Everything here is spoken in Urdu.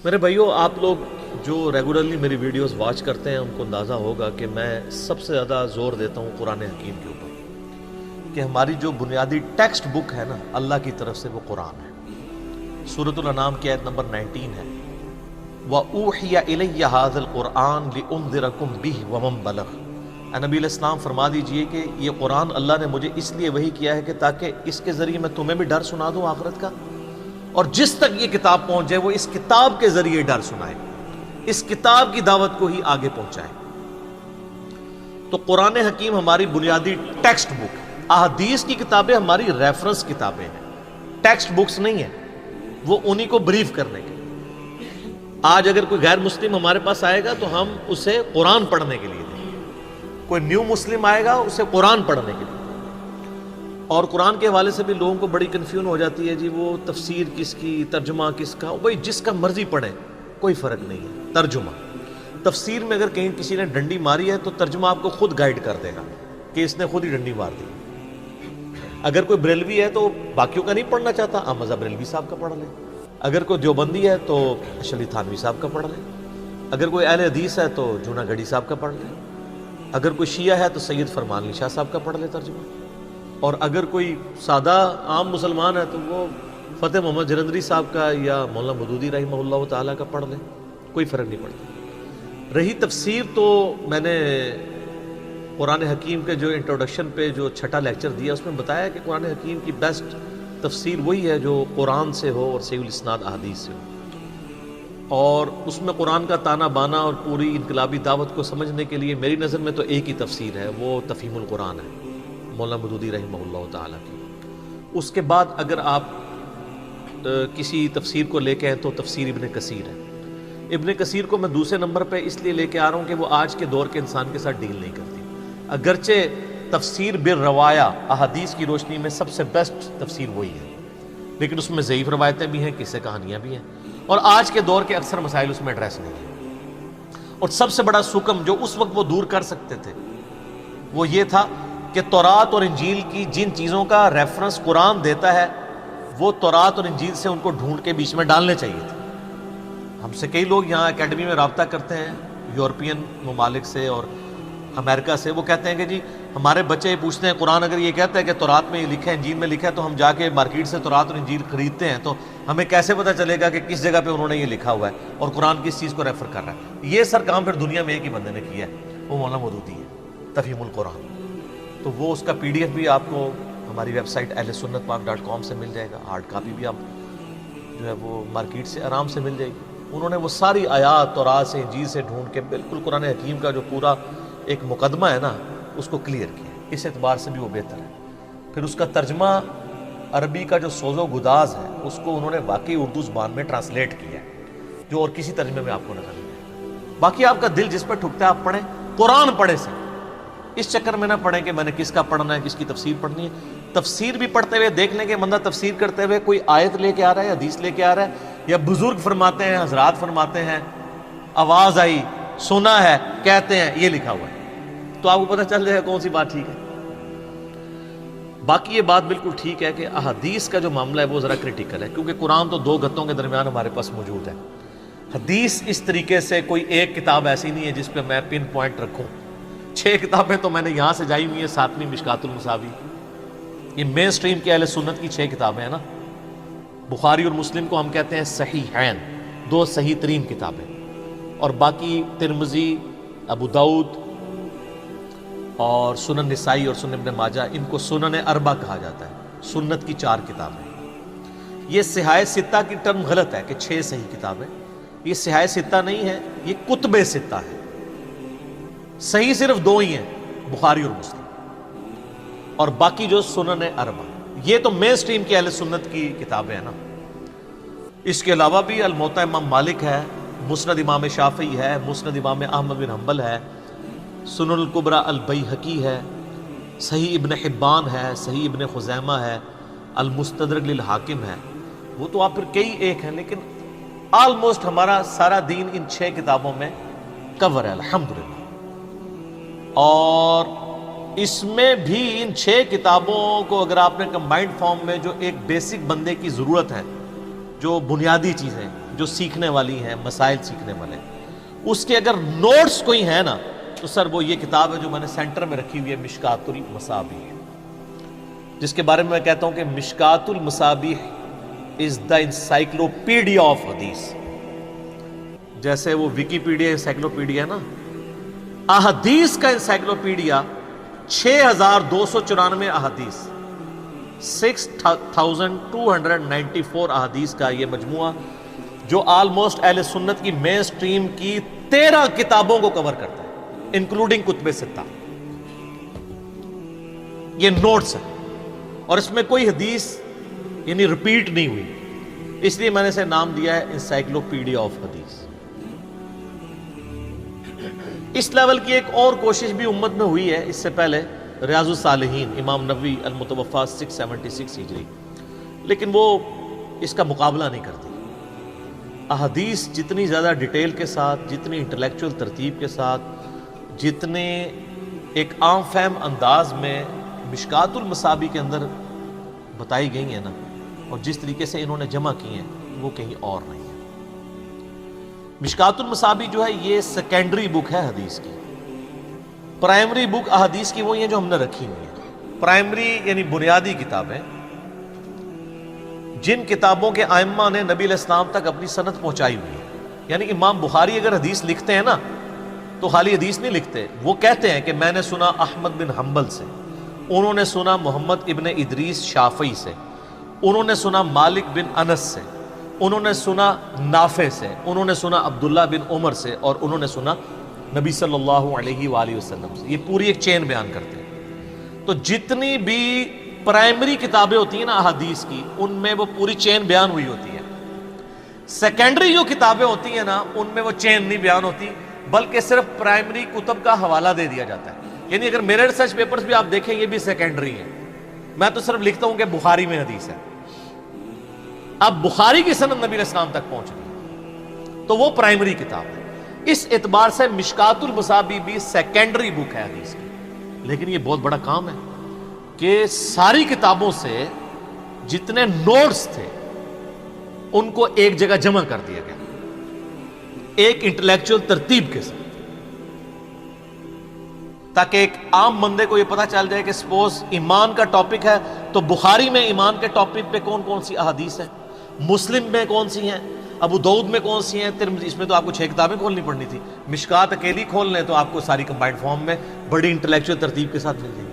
میرے بھائیوں، آپ لوگ جو ریگولرلی میری ویڈیوز واچ کرتے ہیں ان کو اندازہ ہوگا کہ میں سب سے زیادہ زور دیتا ہوں قرآن حکیم کے اوپر، کہ ہماری جو بنیادی ٹیکسٹ بک ہے نا اللہ کی طرف سے، وہ قرآن ہے۔ سورۃ الانعام کی آیت نمبر 19 ہے، وَأُوحِيَ إِلَيَّ هَذَا الْقُرْآنُ لِأُنذِرَكُم بِهِ وَمَن بَلَغَ۔ اے نبی علیہ السلام فرما دیجئے کہ یہ قرآن اللہ نے مجھے اس لیے وحی کیا ہے کہ تاکہ اس کے ذریعے میں تمہیں بھی ڈر سنا دوں آخرت کا، اور جس تک یہ کتاب پہنچ جائے وہ اس کتاب کے ذریعے ڈر سنائے، اس کتاب کی دعوت کو ہی آگے پہنچائے۔ تو قرآن حکیم ہماری بنیادی ٹیکسٹ بک ہے۔ احادیث کی کتابیں ہماری ریفرنس کتابیں ہیں، ٹیکسٹ بکس نہیں ہیں، وہ انہی کو بریف کرنے کے۔ آج اگر کوئی غیر مسلم ہمارے پاس آئے گا تو ہم اسے قرآن پڑھنے کے لیے دیں گے، کوئی نیو مسلم آئے گا اسے قرآن پڑھنے کے لیے۔ اور قرآن کے حوالے سے بھی لوگوں کو بڑی کنفیوژن ہو جاتی ہے، جی وہ تفسیر کس کی، ترجمہ کس کا؟ بھائی جس کا مرضی پڑھیں، کوئی فرق نہیں ہے۔ ترجمہ تفسیر میں اگر کہیں کسی نے ڈنڈی ماری ہے تو ترجمہ آپ کو خود گائیڈ کر دے گا کہ اس نے خود ہی ڈنڈی مار دی۔ اگر کوئی بریلوی ہے تو باقیوں کا نہیں پڑھنا چاہتا، احمد بریلوی صاحب کا پڑھ لیں۔ اگر کوئی دیوبندی ہے تو اشلی تھانوی صاحب کا پڑھ لیں۔ اگر کوئی اہل حدیث ہے تو جونا گڑھی صاحب کا پڑھ لیں۔ اگر کوئی شیعہ ہے تو سید فرمان علی شاہ صاحب کا پڑھ لے ترجمہ۔ اور اگر کوئی سادہ عام مسلمان ہے تو وہ فتح محمد جلندری صاحب کا یا مولانا مودودی رحمہ اللہ تعالیٰ کا پڑھ لیں، کوئی فرق نہیں پڑتا۔ رہی تفسیر تو میں نے قرآن حکیم کے جو انٹروڈکشن پہ جو چھٹا لیکچر دیا اس میں بتایا کہ قرآن حکیم کی بیسٹ تفسیر وہی ہے جو قرآن سے ہو اور صحیح الاسناد احادیث سے ہو، اور اس میں قرآن کا تانا بانا اور پوری انقلابی دعوت کو سمجھنے کے لیے میری نظر میں تو ایک ہی تفسیر ہے، وہ تفہیم القرآن ہے مولانا مودودی رحمہ اللہ تعالیٰ کی۔ اس کے بعد اگر آپ کسی تفسیر کو لے کے ہیں تو تفسیر ابن کثیر ہے۔ ابن کثیر کو میں دوسرے نمبر پہ اس لیے لے کے آ رہا ہوں کہ وہ آج کے دور کے انسان کے ساتھ ڈیل نہیں کرتی، اگرچہ تفسیر بالروایا احادیث کی روشنی میں سب سے بیسٹ تفسیر وہی ہے، لیکن اس میں ضعیف روایتیں بھی ہیں، قصے کہانیاں بھی ہیں، اور آج کے دور کے اکثر مسائل اس میں ایڈریس نہیں ہیں۔ اور سب سے بڑا سکم جو اس وقت وہ دور کر سکتے تھے وہ یہ تھا کہ تورات اور انجیل کی جن چیزوں کا ریفرنس قرآن دیتا ہے وہ تورات اور انجیل سے ان کو ڈھونڈ کے بیچ میں ڈالنے چاہیے تھے۔ ہم سے کئی لوگ یہاں اکیڈمی میں رابطہ کرتے ہیں یورپین ممالک سے اور امریکہ سے، وہ کہتے ہیں کہ جی ہمارے بچے پوچھتے ہیں قرآن اگر یہ کہتا ہے کہ تورات میں یہ لکھا ہے، انجیل میں لکھا ہے، تو ہم جا کے مارکیٹ سے تورات اور انجیل خریدتے ہیں تو ہمیں کیسے پتہ چلے گا کہ کس جگہ پہ انہوں نے یہ لکھا ہوا ہے اور قرآن کس چیز کو ریفر کر رہا ہے؟ یہ سر کام پھر دنیا میں ایک ہی بندے نے کیا ہے، وہ مولانا مودودی ہے، تفہیم القرآن۔ تو وہ اس کا پی ڈی ایف بھی آپ کو ہماری ویب سائٹ ahlsunnatpak.com سے مل جائے گا، ہارڈ کاپی بھی آپ جو ہے وہ مارکیٹ سے آرام سے مل جائے گی۔ انہوں نے وہ ساری آیات تورات سے انجیل سے ڈھونڈ کے بالکل قرآن حکیم کا جو پورا ایک مقدمہ ہے نا اس کو کلیئر کیا، اس اعتبار سے بھی وہ بہتر ہے۔ پھر اس کا ترجمہ عربی کا جو سوز و گداز ہے اس کو انہوں نے واقعی اردو زبان میں ٹرانسلیٹ کیا ہے جو اور کسی ترجمے میں آپ کو نظر نہیں آئے۔ باقی آپ کا دل جس پہ ٹھکتا ہے آپ پڑھیں، قرآن پڑھیں سے، اس چکر میں نہ پڑھیں کہ میں نے کس کا پڑھنا ہے، کس کی تفسیر پڑھنی ہے۔ تفسیر بھی پڑھتے ہوئے دیکھ لیں کہ بندہ تفسیر کرتے ہوئے کوئی آیت لے کے آ رہا ہے، حدیث لے کے آ رہا ہے، یا بزرگ فرماتے ہیں، حضرات فرماتے ہیں، آواز آئی، سنا ہے، کہتے ہیں، یہ لکھا ہوا ہے، تو آپ کو پتہ چل جائے گا کون سی بات ٹھیک ہے۔ باقی یہ بات بالکل ٹھیک ہے کہ احادیث کا جو معاملہ ہے وہ ذرا کرٹیکل ہے، کیونکہ قرآن تو دو گتوں کے درمیان ہمارے پاس موجود ہے۔ حدیث اس طریقے سے کوئی ایک کتاب ایسی نہیں ہے جس پہ میں پن پوائنٹ رکھوں۔ 6 کتابیں تو میں نے یہاں سے جائی ہوئی ہیں، 7ویں مشکات المصابی، یہ مین سٹریم کی اہل سنت کی 6 کتابیں ہیں نا۔ بخاری اور مسلم کو ہم کہتے ہیں صحیحین، 2 صحیح ترین کتابیں، اور باقی ترمذی، ابو داؤد اور سنن نسائی اور سنن ابن ماجہ، ان کو سنن اربع کہا جاتا ہے، سنت کی 4 کتابیں۔ یہ صحاح ستہ کی ٹرم غلط ہے کہ 6 صحیح کتابیں، یہ صحاح ستہ نہیں ہے، یہ کتب ستہ ہے۔ صحیح صرف 2 ہی ہیں، بخاری اور مسلم، اور باقی جو سنن اربع، یہ تو مین سٹریم کی اہل سنت کی کتابیں ہیں نا۔ اس کے علاوہ بھی الموطا امام مالک ہے، مسند امام شافعی ہے، مسند امام احمد بن حنبل ہے، سنن الکبریٰ البیہقی ہے، صحیح ابن حبان ہے، صحیح ابن خزیمہ ہے، المستدرک للحاکم ہے۔ وہ تو آپ پھر کئی ایک ہیں، لیکن آلموسٹ ہمارا سارا دین ان 6 کتابوں میں کور ہے الحمدللہ۔ اور اس میں بھی ان 6 کتابوں کو اگر آپ نے کمبائنڈ فارم میں جو ایک بیسک بندے کی ضرورت ہے، جو بنیادی چیزیں جو سیکھنے والی ہیں، مسائل سیکھنے والے، اس کے اگر نوٹس کوئی ہیں نا تو سر وہ یہ کتاب ہے جو میں نے سینٹر میں رکھی ہوئی ہے، مشکات المصابیح، جس کے بارے میں میں کہتا ہوں کہ مشکات المصابیح از دا انسائکلوپیڈیا آف حدیث. جیسے وہ ویکیپیڈیا انسائکلوپیڈیا نا، احادیث کا انسائکلوپیڈیا 6294 احادیث، 6294 احادیث کا یہ مجموعہ جو آلموسٹ اہل سنت کی مین سٹریم کی 13 کتابوں کو کور کرتا ہے انکلوڈنگ کتب ستہ. یہ نوٹس ہے اور اس میں کوئی حدیث یعنی ریپیٹ نہیں ہوئی، اس لیے میں نے اسے نام دیا ہے انسائکلوپیڈیا آف حدیث. اس لیول کی ایک اور کوشش بھی امت میں ہوئی ہے اس سے پہلے، ریاض الصالحین امام نووی المتوفا 676 ہجری، لیکن وہ اس کا مقابلہ نہیں کرتی. احادیث جتنی زیادہ ڈیٹیل کے ساتھ، جتنی انٹلیکچوئل ترتیب کے ساتھ، جتنے ایک عام فہم انداز میں مشکات المصابیح کے اندر بتائی گئی ہیں نا، اور جس طریقے سے انہوں نے جمع کی ہیں وہ کہیں اور نہیں ہے. مشکات المصابیح جو ہے یہ سیکنڈری بک ہے حدیث کی. پرائمری بک احادیث کی وہی ہیں جو ہم نے رکھی ہوئی ہیں. پرائمری یعنی بنیادی کتابیں، جن کتابوں کے ائمہ نے نبی علیہ السلام تک اپنی سند پہنچائی ہوئی ہے. یعنی امام بخاری اگر حدیث لکھتے ہیں نا تو خالی حدیث نہیں لکھتے، وہ کہتے ہیں کہ میں نے سنا احمد بن حنبل سے، انہوں نے سنا محمد ابن ادریس شافعی سے، انہوں نے سنا مالک بن انس سے، انہوں نے سنا نافع سے، انہوں نے سنا عبداللہ بن عمر سے، اور انہوں نے سنا نبی صلی اللہ علیہ وآلہ وسلم سے. یہ پوری ایک چین بیان کرتے ہیں. تو جتنی بھی پرائمری کتابیں ہوتی ہیں نا احادیث کی، ان میں وہ پوری چین بیان ہوئی ہوتی ہے. سیکنڈری جو کتابیں ہوتی ہیں نا ان میں وہ چین نہیں بیان ہوتی، بلکہ صرف پرائمری کتب کا حوالہ دے دیا جاتا ہے. یعنی اگر میرے ریسرچ پیپرز بھی آپ دیکھیں یہ بھی سیکنڈری ہیں، میں تو صرف لکھتا ہوں کہ بخاری میں حدیث ہے. اب بخاری کی سند نبی علیہ السلام تک پہنچ گئی تو وہ پرائمری کتاب ہے. اس اعتبار سے مشکات المصابیح بھی سیکنڈری بک ہے حدیث کی. لیکن یہ بہت بڑا کام ہے کہ ساری کتابوں سے جتنے نوٹس تھے ان کو ایک جگہ جمع کر دیا گیا ایک انٹلیکچوئل ترتیب کے ساتھ، تاکہ ایک عام بندے کو یہ پتا چل جائے کہ سپوز ایمان کا ٹاپک ہے تو بخاری میں ایمان کے ٹاپک پہ کون کون سی احادیث ہیں، مسلم میں کون سی ہیں، ابو داؤد میں کون سی ہیں، ترمذی. اس میں تو آپ کو 6 کتابیں کھولنی پڑنی تھی. مشکات اکیلی کھول لیں تو آپ کو ساری کمبائنڈ فارم میں بڑی انٹلیکچوئل ترتیب کے ساتھ مل جائے گی.